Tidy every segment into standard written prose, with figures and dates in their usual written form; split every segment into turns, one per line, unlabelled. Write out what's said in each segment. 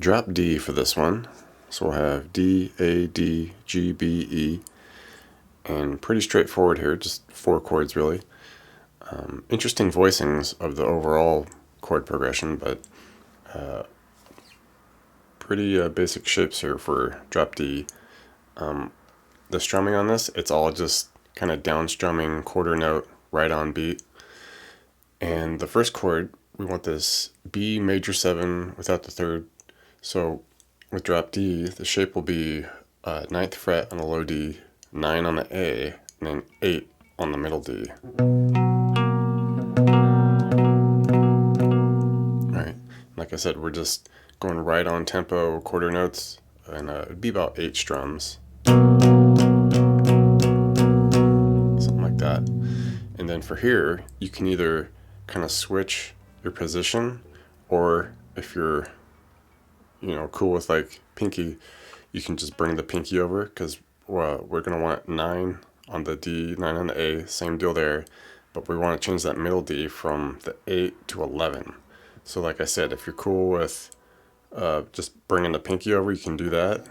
drop D for this one. So we'll have D, A, D, G, B, E, and pretty straightforward here, just 4 chords really. Interesting voicings of the overall chord progression, but pretty basic shapes here for drop D. The strumming on this, it's all just kind of down strumming, quarter note, right on beat. And the first chord, we want this B major 7 without the third. So with drop D, the shape will be 9th fret on the low D, 9 on the A, and then 8 on the middle D. Alright, like I said, we're just going right on tempo, quarter notes, and it'd be about 8 strums. Something like that. And then for here, you can either kind of switch your position, or if you're cool with like pinky, you can just bring the pinky over, because we're going to want 9 on the D, 9 on the A, same deal there, but we want to change that middle D from the 8 to 11. So like I said, if you're cool with just bringing the pinky over, you can do that.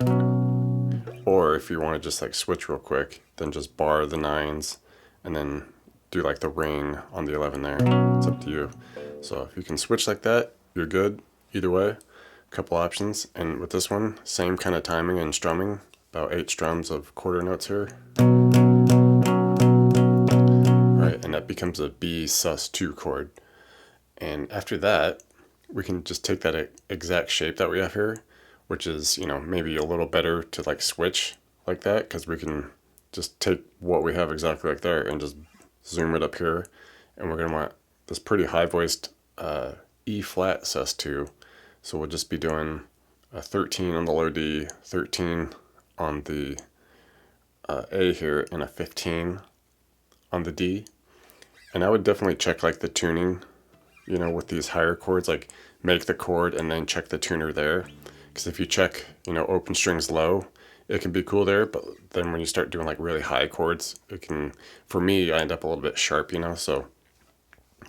Or if you want to just like switch real quick, then just bar the 9s and then do like the ring on the 11 there. It's up to you. So if you can switch like that, you're good either way. Couple options. And with this one, same kind of timing and strumming, about 8 strums of quarter notes here. Alright, and that becomes a B sus2 chord. And after that, we can just take that exact shape that we have here, which is, maybe a little better to like switch like that, because we can just take what we have exactly like there and just zoom it up here. And we're going to want this pretty high voiced E flat sus2. So we'll just be doing a 13 on the low D, 13 on the A here, and a 15 on the D. And I would definitely check like the tuning, with these higher chords, like make the chord and then check the tuner there. Because if you check, open strings low, it can be cool there, but then when you start doing like really high chords, it can, for me, I end up a little bit sharp, so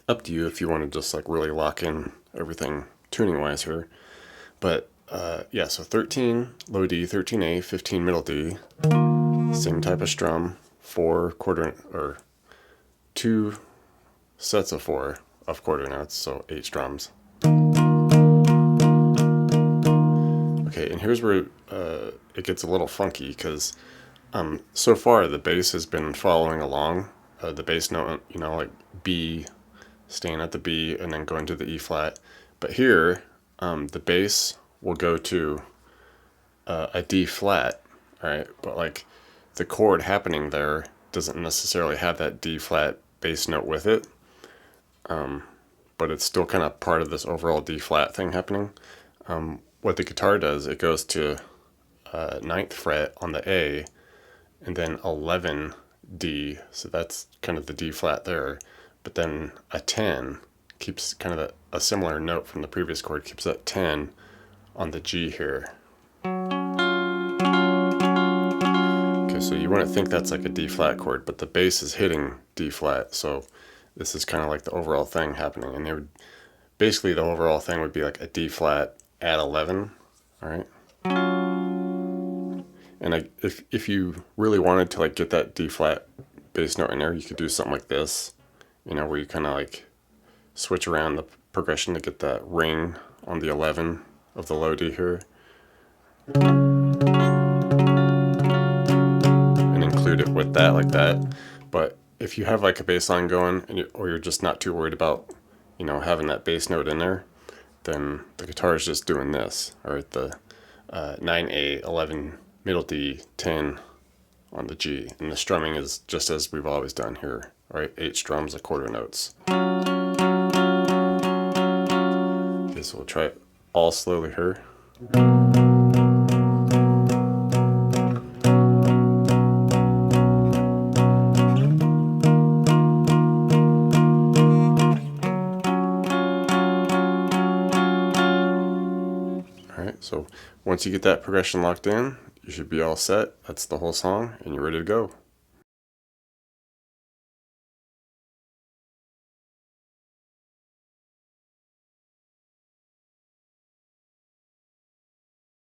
up to you if you want to just like really lock in everything tuning wise here. But yeah, so 13 low D, 13A, 15 middle D, same type of strum, 2 sets of 4 of quarter notes, so 8 strums. Okay, and here's where it gets a little funky, because so far the bass has been following along the bass note, like B, staying at the B and then going to the E flat. But here, the bass will go to a D flat, alright? But like the chord happening there doesn't necessarily have that D flat bass note with it, but it's still kind of part of this overall D flat thing happening. What the guitar does, it goes to 9th fret on the A, and then 11 D, so that's kind of the D flat there. But then a 10 keeps kind of a similar note from the previous chord, keeps that 10 on the G here. Okay, so you wouldn't think that's like a D flat chord, but the bass is hitting D flat, so this is kind of like the overall thing happening. And it would basically, the overall thing would be like a D flat at 11, all right? And if you really wanted to like get that D flat bass note in there, you could do something like this, where you kind of like switch around the progression to get that ring on the 11 of the low D here, and include it with that like that. But if you have like a bass line going, or you're just not too worried about having that bass note in there, then the guitar is just doing this. All right, the 9A, 11 middle D, 10 on the G, and the strumming is just as we've always done here. All right, 8 strums of quarter notes. Okay, so we'll try it all slowly here. Alright, so once you get that progression locked in, you should be all set. That's the whole song, and you're ready to go.